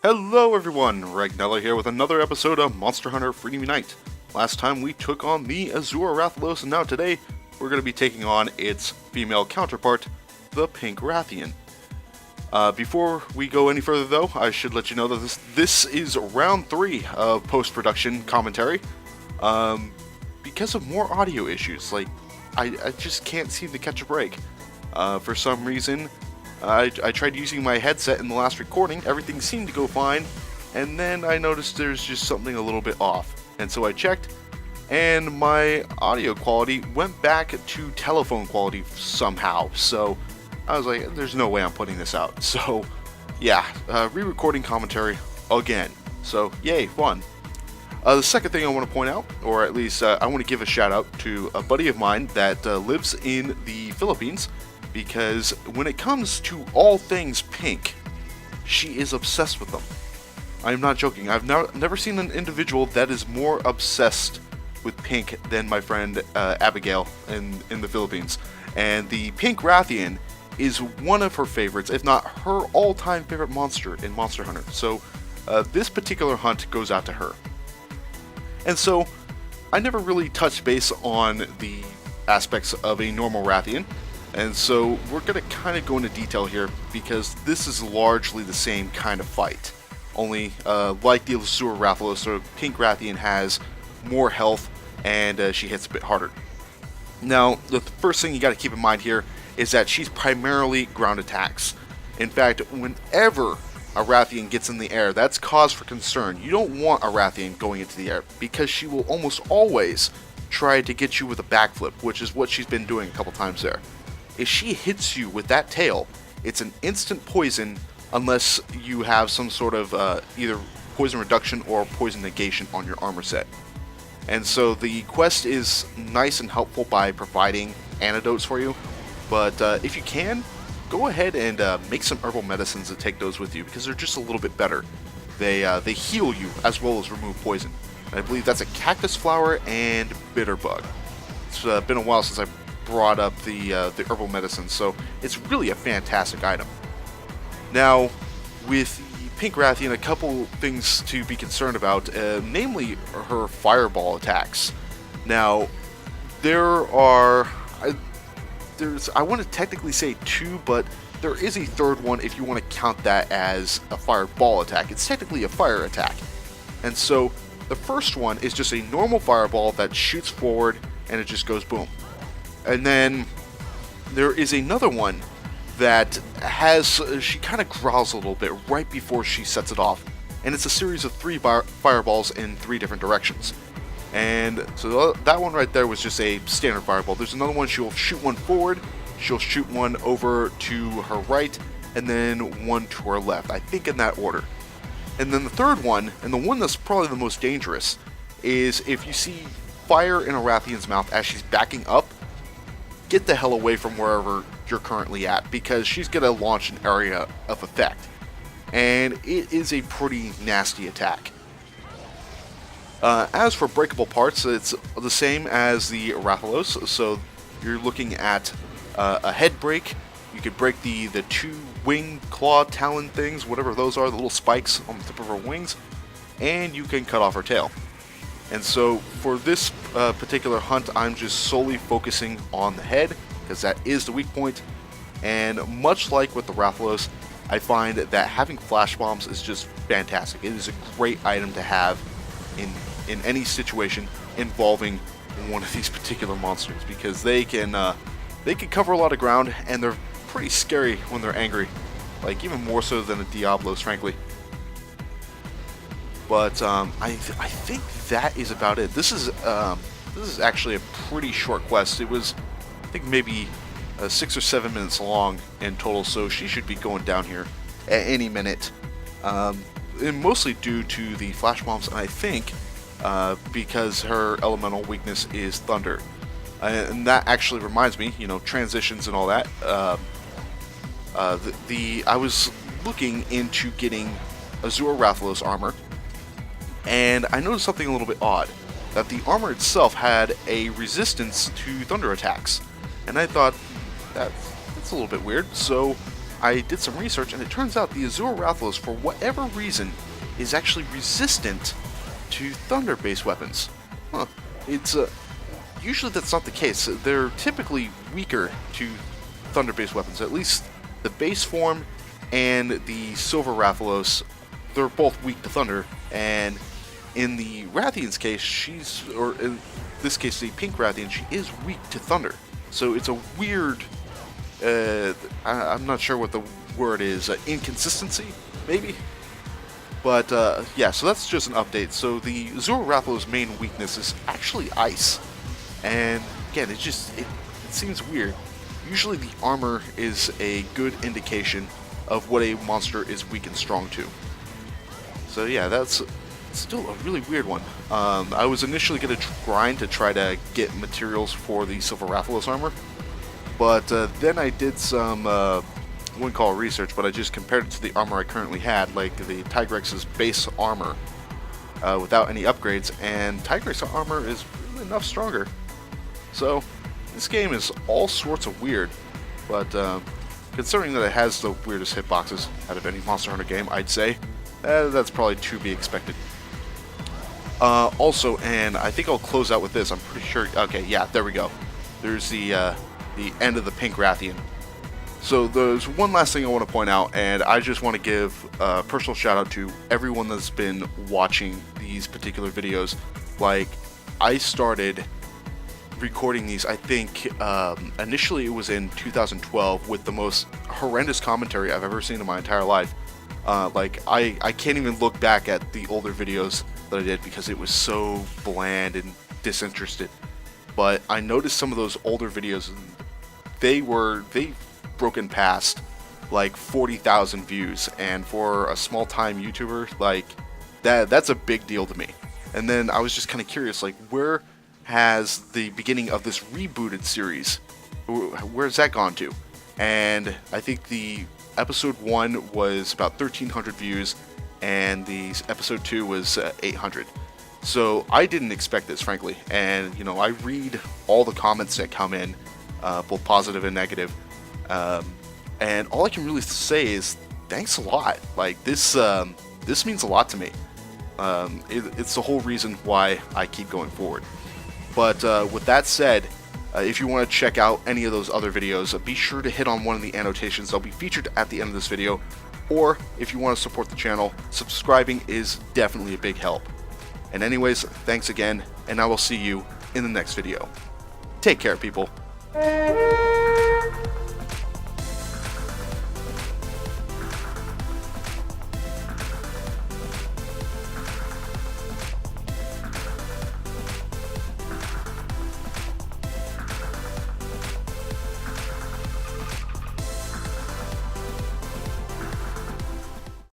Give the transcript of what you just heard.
Hello everyone, Regnilla here with another episode of Monster Hunter Freedom Unite. Last time we took on the Azure Rathalos, and now today we're going to be taking on its female counterpart, the Pink Rathian. Before we go any further though, I should let you know that this is round 3 of post-production commentary. Because of more audio issues, I just can't seem to catch a break. For some reason, I tried using my headset in the last recording, everything seemed to go fine, and then I noticed there's just something a little bit off. And so I checked, and my audio quality went back to telephone quality somehow. So I was like, there's no way I'm putting this out. So yeah, re-recording commentary again. So yay, fun. The second thing I want to point out, or at least I want to give a shout out to a buddy of mine that lives in the Philippines, because when it comes to all things pink, she is obsessed with them. I'm not joking. I've never seen an individual that is more obsessed with pink than my friend Abigail in the Philippines. And the Pink Rathian is one of her favorites, if not her all-time favorite monster in Monster Hunter. So this particular hunt goes out to her. And so I never really touched base on the aspects of a normal Ratheon. And so we're going to kind of go into detail here, because this is largely the same kind of fight. Only, like the Azure Rathalos, so Pink Rathian has more health, and she hits a bit harder. Now, the first thing you got to keep in mind here is that she's primarily ground attacks. In fact, whenever a Ratheon gets in the air, that's cause for concern. You don't want a Ratheon going into the air, because she will almost always try to get you with a backflip, which is what she's been doing a couple times there. If she hits you with that tail, it's an instant poison unless you have some sort of either poison reduction or poison negation on your armor set. And so the quest is nice and helpful by providing antidotes for you, but if you can, go ahead and make some herbal medicines and take those with you, because they're just a little bit better. They heal you as well as remove poison. And I believe that's a cactus flower and bitterbug. It's been a while since I brought up the herbal medicine, so it's really a fantastic item. Now, with the Pink Rathian, a couple things to be concerned about, namely her fireball attacks. Now, I want to technically say 2, but there is a third one if you want to count that as a fireball attack. It's technically a fire attack. And so the first one is just a normal fireball that shoots forward and it just goes boom. And then there is another one that she kind of growls a little bit right before she sets it off. And it's a series of 3 fireballs in 3 different directions. And so that one right there was just a standard fireball. There's another one, she'll shoot one forward, she'll shoot one over to her right, and then one to her left. I think in that order. And then the third one, and the one that's probably the most dangerous, is if you see fire in a Ratheon's mouth as she's backing up, get the hell away from wherever you're currently at, because she's going to launch an area of effect. And it is a pretty nasty attack. As for breakable parts, it's the same as the Rathalos, so you're looking at a head break. You could break the 2 wing, claw, talon things, whatever those are, the little spikes on the tip of her wings, and you can cut off her tail. And so for this particular hunt, I'm just solely focusing on the head, because that is the weak point. And much like with the Rathalos, I find that having flash bombs is just fantastic. It is a great item to have in any situation involving one of these particular monsters, because they can cover a lot of ground, and they're pretty scary when they're angry, like even more so than a Diablos, frankly. But I think that is about it. This is actually a pretty short quest. It was, I think, maybe 6 or 7 minutes long in total, so she should be going down here at any minute. And mostly due to the flash bombs, and I think because her elemental weakness is thunder. And that actually reminds me, transitions and all that. I was looking into getting Azure Rathalos armor, and I noticed something a little bit odd, that the armor itself had a resistance to thunder attacks. And I thought, that's a little bit weird, so I did some research, and it turns out the Azure Rathalos, for whatever reason, is actually resistant to thunder-based weapons. Huh. It's usually that's not the case. They're typically weaker to thunder-based weapons. At least the base form and the Silver Rathalos, they're both weak to thunder. And in the Ratheon's case, or in this case, the Pink Rathian, she is weak to thunder. So it's a weird, I'm not sure what the word is, inconsistency, maybe? But, yeah, so that's just an update. So the Azure Rathalos' main weakness is actually ice. And, again, it seems weird. Usually the armor is a good indication of what a monster is weak and strong to. So, yeah, that's still a really weird one. I was initially going to grind to try to get materials for the Silver Rathalos armor. But then I did some... I wouldn't call it research, but I just compared it to the armor I currently had, like the Tigrex's base armor, without any upgrades, and Tigrex's armor is really enough stronger. So, this game is all sorts of weird, but considering that it has the weirdest hitboxes out of any Monster Hunter game, I'd say, that's probably to be expected. Also, and I think I'll close out with this, I'm pretty sure, okay, yeah, there we go. There's the end of the Pink Rathian. So there's one last thing I want to point out, and I just want to give a personal shout out to everyone that's been watching these particular videos. Like, I started recording these, I think, initially it was in 2012 with the most horrendous commentary I've ever seen in my entire life. Like, I can't even look back at the older videos that I did because it was so bland and disinterested. But I noticed some of those older videos, and they broken past like 40,000 views, and for a small time YouTuber, like that's a big deal to me. And then I was just kind of curious, like, where has the beginning of this rebooted series, where's that gone to? And I think the episode 1 was about 1,300 views, and the episode 2 was 800. So I didn't expect this, frankly. And you know, I read all the comments that come in, both positive and negative. And all I can really say is thanks a lot. Like, this means a lot to me. It's the whole reason why I keep going forward. But with that said, if you want to check out any of those other videos, be sure to hit on one of the annotations. They'll be featured at the end of this video. Or if you want to support the channel, subscribing is definitely a big help. And anyways, thanks again, and I will see you in the next video. Take care, people.